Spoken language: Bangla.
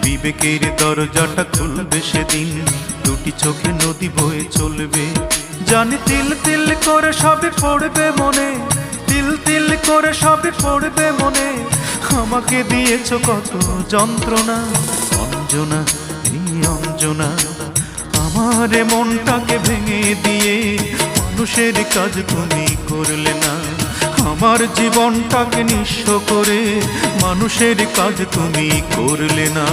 বিবেকের দরজাটা খুলবে সেদিন, দুটি চোখে নদী বয়ে চলবে। জানি তিল তিল করে সবে পড়বে মনে, তিল তিল করে সবে পড়বে মনে। আমাকে দিয়েছ কত যন্ত্রণা অঞ্জনা, এই অঞ্জনা। আমার মনটাকে ভেঙে দিয়ে মানুষের কাজ তুমি করলে না। আমার জীবনটাকে নিঃস্ব করে মানুষের কাজ তুমি করলে না।